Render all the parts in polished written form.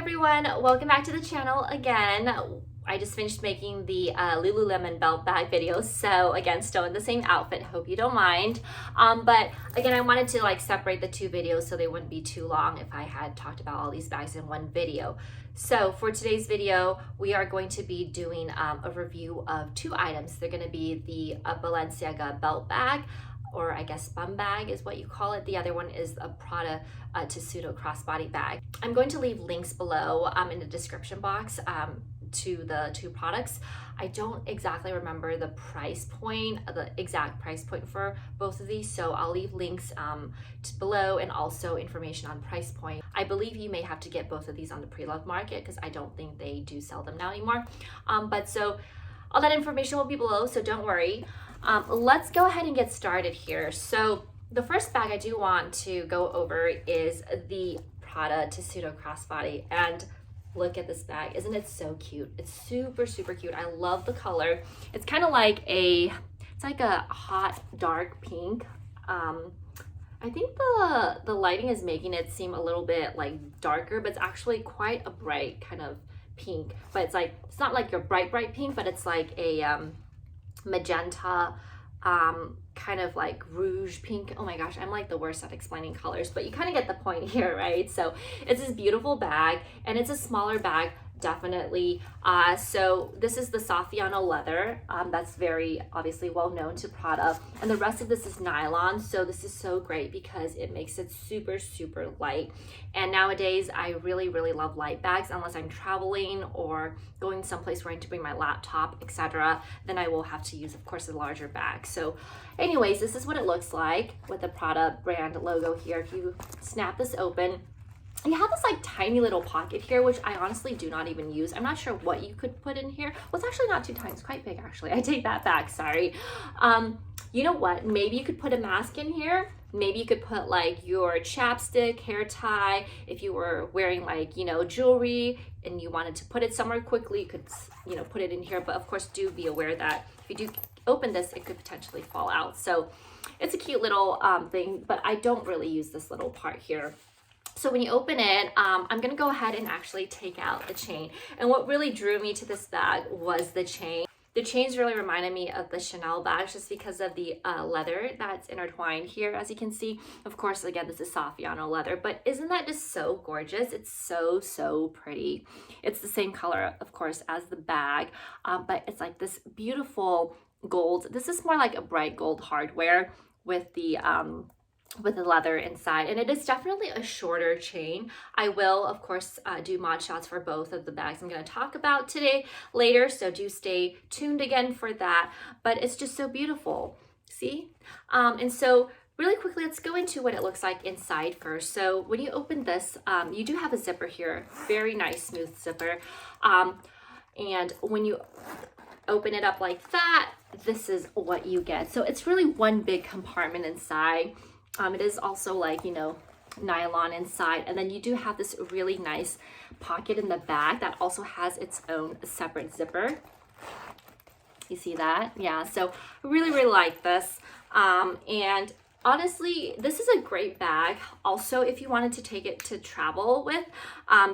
everyone, welcome back to the channel again. I just finished making the Lululemon belt bag video, so again, still in the same outfit, hope you don't mind. But again, I wanted to like separate the two videos so they wouldn't be too long if I had talked about all these bags in one video. So for today's video, we are going to be doing a review of two items. They're going to be the Balenciaga belt bag, or I guess bum bag is what you call it. The other one is a Prada Tessuto crossbody bag. I'm going to leave links below in the description box to the two products. I don't exactly remember the price point, the exact price point for both of these, so I'll leave links below and also information on price point. I believe you may have to get both of these on the pre-loved market because I don't think they do sell them now anymore. But so all that information will be below, so don't worry. Let's go ahead and get started here. So the first bag I do want to go over is the Prada Tessuto crossbody, and look at this bag. Isn't it so cute? It's super, super cute. I love the color. It's kind of like it's like a hot, dark pink. I think the lighting is making it seem a little bit like darker, but it's actually quite a bright kind of pink. But it's not like your bright pink, but it's like a magenta, kind of like rouge pink. Oh my gosh, I'm like the worst at explaining colors, but you kind of get the point here, right? So it's this beautiful bag, and it's a smaller bag, definitely. So this is the saffiano leather. That's very obviously well known to Prada, and the rest of this is nylon. So this is so great because it makes it super, super light. And nowadays I really, really love light bags. Unless I'm traveling or going someplace where I need to bring my laptop, etc., then I will have to use, of course, a larger bag. So anyways, this is what it looks like with the Prada brand logo here. If you snap this open, you have this like tiny little pocket here, which I honestly do not even use. I'm not sure what you could put in here. Well, it's actually not too tiny, it's quite big actually. I take that back, sorry. You know what? Maybe you could put a mask in here. Maybe you could put like your chapstick, hair tie. If you were wearing like, you know, jewelry and you wanted to put it somewhere quickly, you could, you know, put it in here. But of course, do be aware that if you do open this, it could potentially fall out. So it's a cute little thing, but I don't really use this little part here. So when you open it, I'm gonna go ahead and actually take out the chain. And what really drew me to this bag was the chain. The chains really reminded me of the Chanel bags just because of the leather that's intertwined here, as you can see. Of course, again, this is saffiano leather, but isn't that just so gorgeous? It's so, so pretty. It's the same color, of course, as the bag, but it's like this beautiful gold. This is more like a bright gold hardware with the leather inside, and it is definitely a shorter chain. I will, of course, do mod shots for both of the bags I'm going to talk about today later, so do stay tuned again for that. But it's just so beautiful, see? And so really quickly, let's go into what it looks like inside first. So when you open this, you do have a zipper here, very nice smooth zipper, and when you open it up like that, this is what you get. So it's really one big compartment inside. It is also like, you know, nylon inside, and then you do have this really nice pocket in the back that also has its own separate zipper. You see that? Yeah, so I really, really like this. And honestly, this is a great bag also if you wanted to take it to travel with,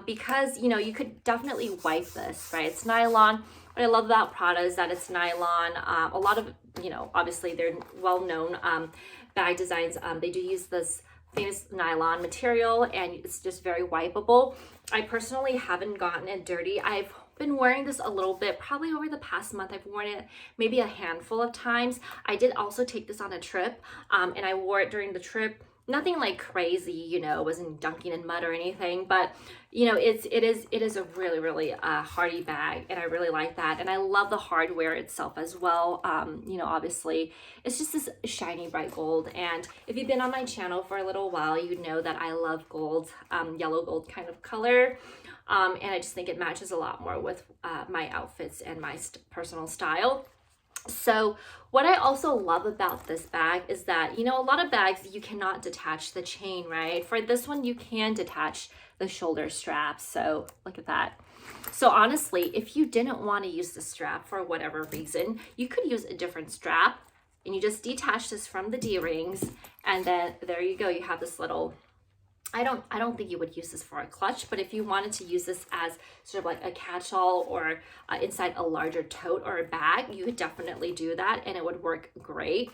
because, you know, you could definitely wipe this, right? It's nylon. What I love about Prada is that it's nylon. A lot of, you know, obviously they're well-known bag designs. They do use this famous nylon material, and it's just very wipeable. I personally haven't gotten it dirty. I've been wearing this a little bit, probably over the past month. I've worn it maybe a handful of times. I did also take this on a trip, and I wore it during the trip. Nothing like crazy, you know, wasn't dunking in mud or anything, but you know, it is a really, really hardy bag, and I really like that. And I love the hardware itself as well. You know, obviously it's just this shiny bright gold, and if you've been on my channel for a little while, you know that I love gold, yellow gold kind of color. And I just think it matches a lot more with my outfits and my personal style. So what I also love about this bag is that, you know, a lot of bags you cannot detach the chain, right? For this one, you can detach the shoulder straps. So look at that. So honestly, if you didn't want to use the strap for whatever reason, you could use a different strap, and you just detach this from the D-rings, and then there you go. You have this little I don't think you would use this for a clutch, but if you wanted to use this as sort of like a catch-all or inside a larger tote or a bag, you could definitely do that and it would work great.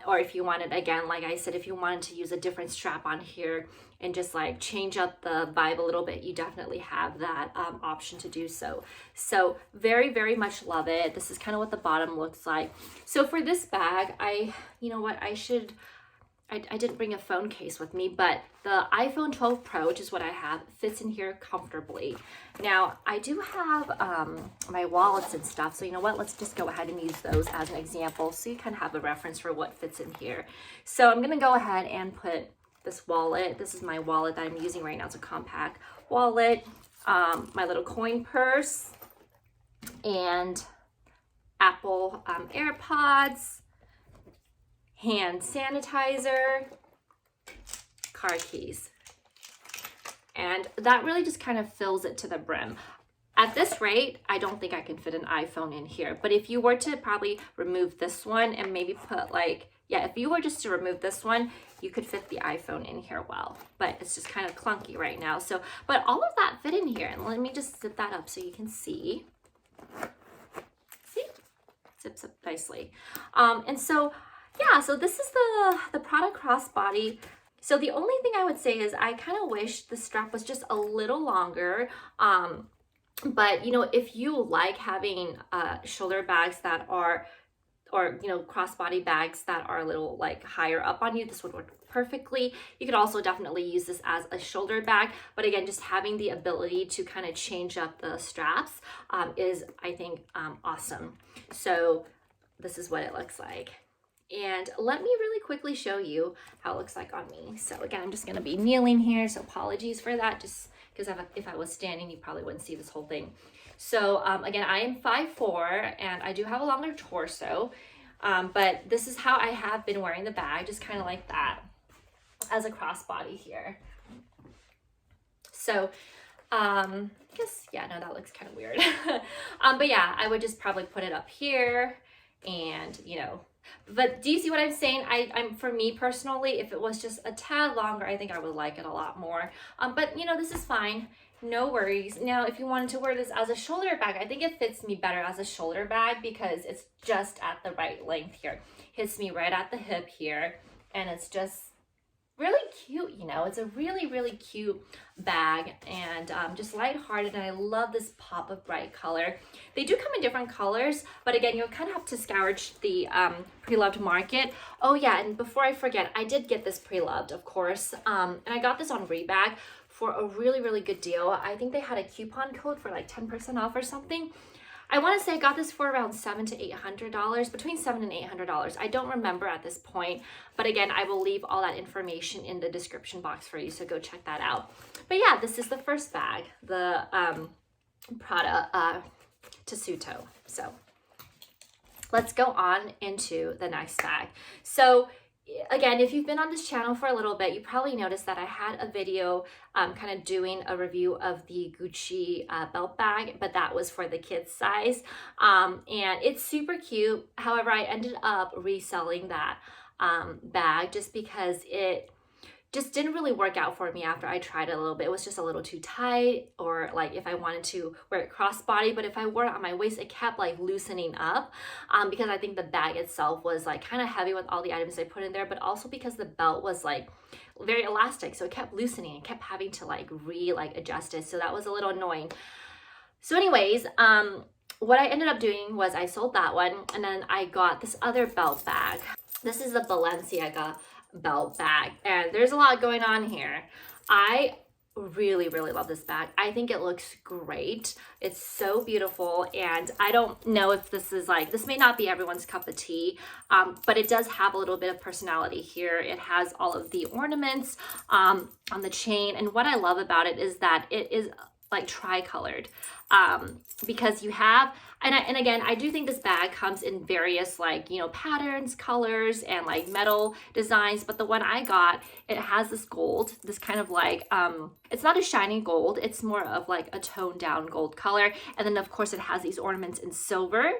Or if you wanted, again, like I said, if you wanted to use a different strap on here and just like change up the vibe a little bit, you definitely have that option to do so. So very, very much love it. This is kind of what the bottom looks like. So for this bag, you know what, I didn't bring a phone case with me, but the iPhone 12 Pro, which is what I have, fits in here comfortably. Now, I do have my wallets and stuff, so you know what? Let's just go ahead and use those as an example so you kind of have a reference for what fits in here. So I'm going to go ahead and put this wallet. This is my wallet that I'm using right now. It's a compact wallet, my little coin purse, and Apple AirPods, hand sanitizer, car keys. And that really just kind of fills it to the brim. At this rate, I don't think I can fit an iPhone in here. But if you were to probably remove this one and maybe put like, yeah, if you were just to remove this one, you could fit the iPhone in here well. But it's just kind of clunky right now. So, but all of that fit in here. And let me just zip that up so you can see. See? Zips up nicely. And so, yeah, so this is the Prada Crossbody. So the only thing I would say is I kind of wish the strap was just a little longer. But, you know, if you like having shoulder bags that are, or, you know, crossbody bags that are a little like higher up on you, this would work perfectly. You could also definitely use this as a shoulder bag. But again, just having the ability to kind of change up the straps is, I think, awesome. So this is what it looks like. And let me really quickly show you how it looks like on me. So again, I'm just gonna be kneeling here, so apologies for that, just because if I was standing, you probably wouldn't see this whole thing. So again, I am 5'4", and I do have a longer torso, but this is how I have been wearing the bag, just kind of like that, as a crossbody here. So I guess, yeah, no, that looks kind of weird. But yeah, I would just probably put it up here and, you know, but do you see what I'm saying? I'm for me personally, if it was just a tad longer, I think I would like it a lot more. But you know, this is fine. No worries. Now, if you wanted to wear this as a shoulder bag, I think it fits me better as a shoulder bag because it's just at the right length here. Hits me right at the hip here, and it's just really cute, you know. It's a really, really cute bag, and just lighthearted, and I love this pop of bright color. They do come in different colors, but again, you'll kind of have to scourge the pre-loved market. Oh yeah, and before I forget, I did get this pre-loved, of course, and I got this on Rebag for a really, really good deal. I think they had a coupon code for like 10% off or something. I want to say I got this for around $700 to $800, between $700 and $800. I don't remember at this point, but again, I will leave all that information in the description box for you, so go check that out. But yeah, this is the first bag, the Prada Tessuto. So let's go on into the next bag. So again, if you've been on this channel for a little bit, you probably noticed that I had a video kind of doing a review of the Gucci belt bag, but that was for the kids size. And it's super cute. However, I ended up reselling that bag just because it just didn't really work out for me after I tried it a little bit. It was just a little too tight, or like if I wanted to wear it crossbody, but if I wore it on my waist, it kept like loosening up because I think the bag itself was like kind of heavy with all the items I put in there, but also because the belt was like very elastic, so it kept loosening and kept having to like adjust it. So that was a little annoying. So anyways, what I ended up doing was I sold that one, and then I got this other belt bag. This is the Balenciaga belt bag, and there's a lot going on here. I really, really love this bag. I think it looks great. It's so beautiful, and I don't know if this is like, this may not be everyone's cup of tea, but it does have a little bit of personality here. It has all of the ornaments on the chain, and what I love about it is that it is like tri-colored, because you have, and again, I do think this bag comes in various like, you know, patterns, colors, and like metal designs, but the one I got, it has this gold, this kind of like, it's not a shiny gold, it's more of like a toned down gold color, and then of course it has these ornaments in silver,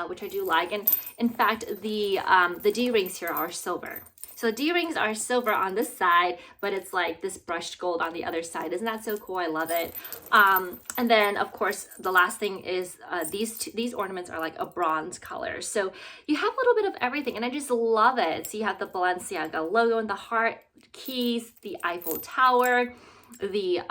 which I do like, and in fact, the D-rings here are silver. So the D-rings are silver on this side, but it's like this brushed gold on the other side. Isn't that so cool? I love it. And then of course, the last thing is these ornaments are like a bronze color. So you have a little bit of everything, and I just love it. So you have the Balenciaga logo in the heart, keys, the Eiffel Tower, the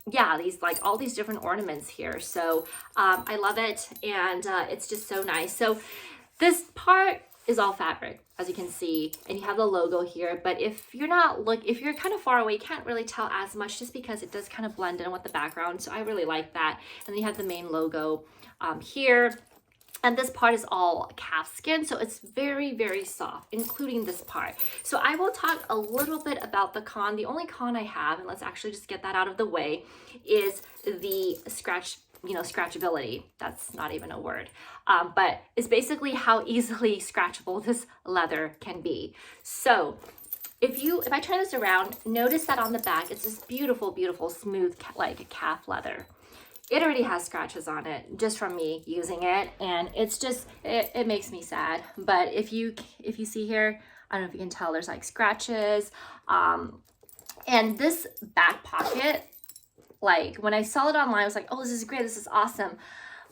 yeah, these like all these different ornaments here. So I love it, and it's just so nice. So this part is all fabric, as you can see, and you have the logo here. But if you're if you're kind of far away, you can't really tell as much, just because it does kind of blend in with the background. So I really like that. And then you have the main logo here. And this part is all calf skin, so it's very, very soft, including this part. So I will talk a little bit about the con. The only con I have, and let's actually just get that out of the way, is the scratchability. That's not even a word, but it's basically how easily scratchable this leather can be. So if I turn this around, notice that on the back, it's this beautiful, beautiful, smooth, like calf leather. It already has scratches on it just from me using it, and it's just, it makes me sad. But if you see here, I don't know if you can tell, there's like scratches. And this back pocket, like when I saw it online, I was like, oh, this is great, this is awesome.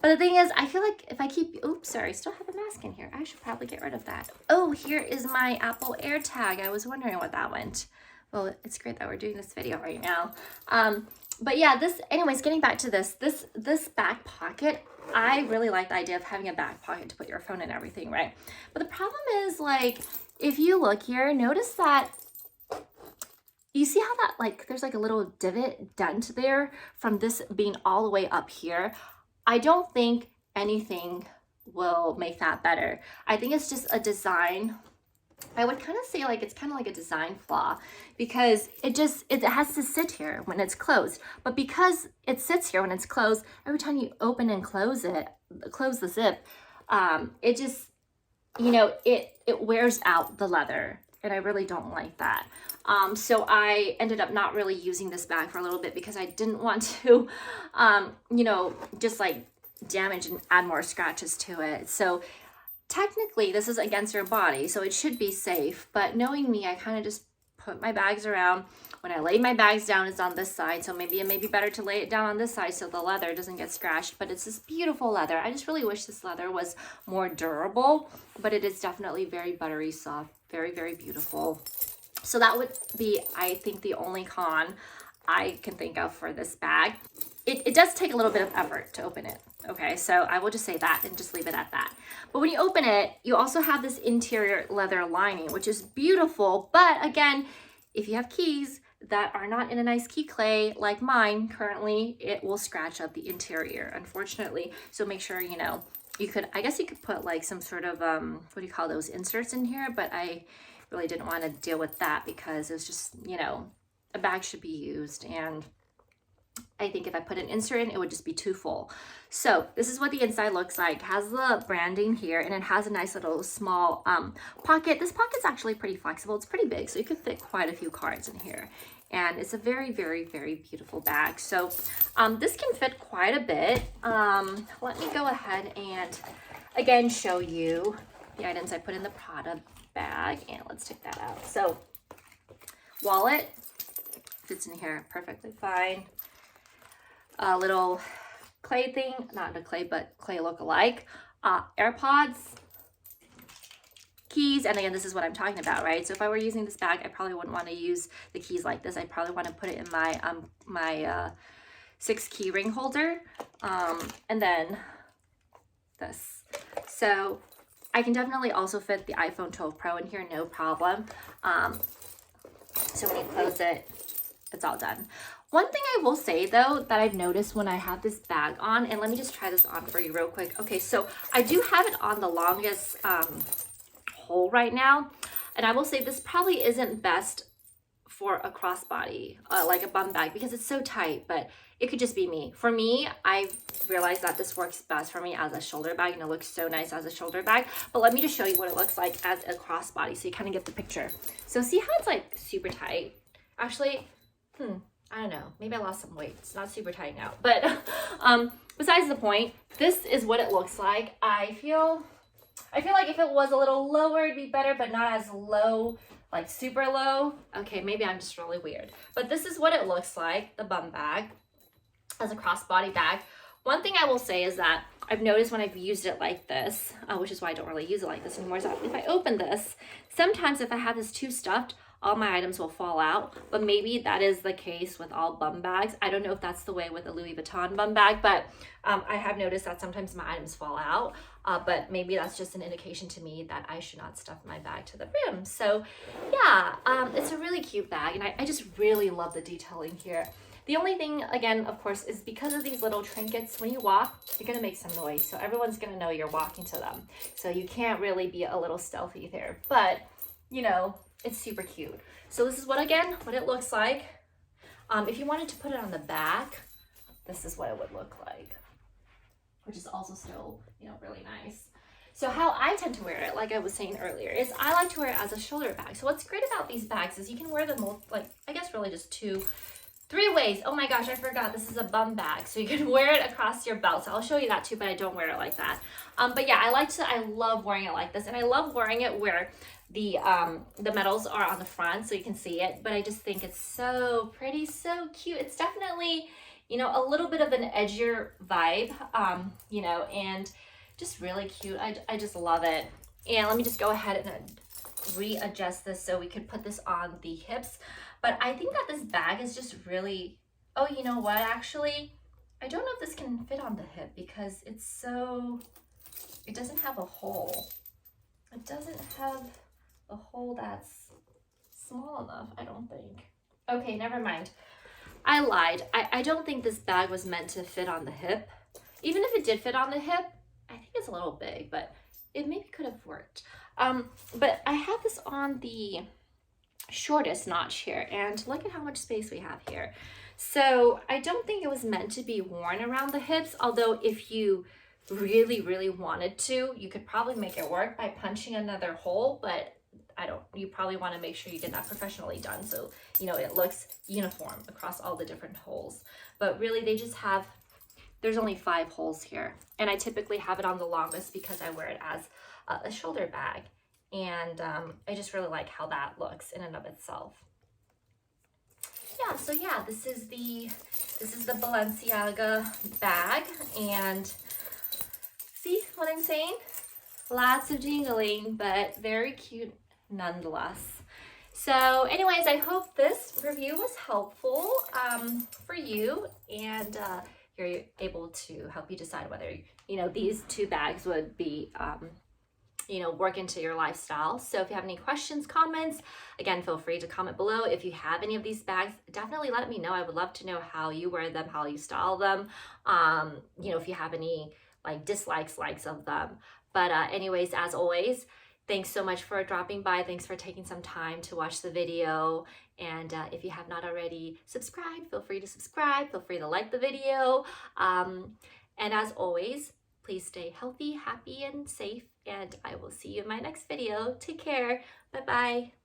But the thing is, I feel like if I keep, oops, sorry, I still have a mask in here. I should probably get rid of that. Oh, here is my Apple AirTag. I was wondering what that went. Well, it's great that we're doing this video right now. But yeah, anyways, getting back to this back pocket, I really like the idea of having a back pocket to put your phone and everything, right? But the problem is, like, if you look here, notice that, you see how that, like, there's like a little dent there from this being all the way up here. I don't think anything will make that better. I think it's just a design. I would kind of say like it's kind of like a design flaw, because it has to sit here when it's closed. But because it sits here when it's closed, every time you open and close the zip, it just, it wears out the leather, and I really don't like that. So I ended up not really using this bag for a little bit, because I didn't want to, just like damage and add more scratches to it. So technically this is against your body, so it should be safe. But knowing me, I kind of just put my bags around. When I lay my bags down, it's on this side, so maybe it may be better to lay it down on this side so the leather doesn't get scratched. But it's this beautiful leather. I just really wish this leather was more durable, but it is definitely very buttery soft, very, very beautiful. So that would be, I think, the only con I can think of for this bag. It does take a little bit of effort to open it. Okay, so I will just say that and just leave it at that. But when you open it, you also have this interior leather lining, which is beautiful. But again, if you have keys that are not in a nice key clay like mine currently, it will scratch up the interior, unfortunately. So make sure, I guess you could put like some sort of, what do you call those, inserts in here, but I really didn't want to deal with that, because it was just, a bag should be used, and I think if I put an insert in, it would just be too full. So this is what the inside looks like. It has the branding here, and it has a nice little small pocket. This pocket's actually pretty flexible. It's pretty big, so you could fit quite a few cards in here. And it's a very, very, very beautiful bag. So this can fit quite a bit. Let me go ahead and again show you the items I put in the Prada bag, and let's take that out. So wallet fits in here perfectly fine. A little clay thing, not a clay, but clay look-alike. AirPods, keys, and again, this is what I'm talking about, right? So if I were using this bag, I probably wouldn't want to use the keys like this. I probably want to put it in my my 6-key ring holder, and then this. So I can definitely also fit the iPhone 12 Pro in here, no problem. So when you close it, it's all done. One thing I will say though that I've noticed when I have this bag on, and let me just try this on for you real quick. Okay, so I do have it on the longest hole right now, and I will say this probably isn't best for a crossbody, like a bum bag, because it's so tight, but it could just be me. For me, I realized that this works best for me as a shoulder bag, and it looks so nice as a shoulder bag. But let me just show you what it looks like as a crossbody, so you kind of get the picture. So see how it's like super tight? Actually, I don't know, maybe I lost some weight. It's not super tight now, but besides the point, this is what it looks like. I feel I feel like if it was a little lower, it'd be better, but not as low, like super low. Okay, maybe I'm just really weird. But this is what it looks like, the bum bag, as a crossbody bag. One thing I will say is that I've noticed when I've used it like this, which is why I don't really use it like this anymore, is that if I open this, sometimes if I have this too stuffed, all my items will fall out, but maybe that is the case with all bum bags. I don't know if that's the way with a Louis Vuitton bum bag, but I have noticed that sometimes my items fall out, but maybe that's just an indication to me that I should not stuff my bag to the brim. So yeah, it's a really cute bag, and I just really love the detailing here. The only thing, again, of course, is because of these little trinkets, when you walk, you're gonna make some noise, so everyone's gonna know you're walking to them. So you can't really be a little stealthy there, but you know, it's super cute. So this is what it looks like. If you wanted to put it on the back, this is what it would look like, which is also still, you know, really nice. So how I tend to wear it, like I was saying earlier, is I like to wear it as a shoulder bag. So what's great about these bags is you can wear them, like, I guess really just 3 ways. Oh my gosh, I forgot, this is a bum bag. So you can wear it across your belt. So I'll show you that too, but I don't wear it like that. But yeah, I love wearing it like this, and I love wearing it where the medals are on the front so you can see it, but I just think it's so pretty, so cute. It's definitely, you know, a little bit of an edgier vibe, you know, and just really cute. I just love it. And let me just go ahead and readjust this so we could put this on the hips. But I think that this bag is just really, oh, you know what, actually, I don't know if this can fit on the hip because it doesn't have a hole. It doesn't have a hole that's small enough, I don't think. Okay, never mind. I lied. I don't think this bag was meant to fit on the hip. Even if it did fit on the hip, I think it's a little big, but it maybe could have worked. But I have this on the shortest notch here, and look at how much space we have here. So I don't think it was meant to be worn around the hips, although if you really wanted to, you could probably make it work by punching another hole, but you probably want to make sure you get that professionally done so you know it looks uniform across all the different holes. But really there's only 5 holes here, and I typically have it on the longest because I wear it as a shoulder bag, and I just really like how that looks in and of itself. Yeah, so yeah, this is the Balenciaga bag, and see what I'm saying? Lots of jingling, but very cute nonetheless. So anyways, I hope this review was helpful for you, and you're able to help you decide whether, you know, these 2 bags would be, you know, work into your lifestyle. So if you have any questions, comments, again, feel free to comment below. If you have any of these bags, definitely let me know. I would love to know how you wear them, how you style them. You know, if you have any like dislikes, likes of them. But anyways, as always, thanks so much for dropping by. Thanks for taking some time to watch the video. And if you have not already subscribed, feel free to subscribe. Feel free to like the video. And as always, please stay healthy, happy, and safe. And I will see you in my next video. Take care. Bye-bye.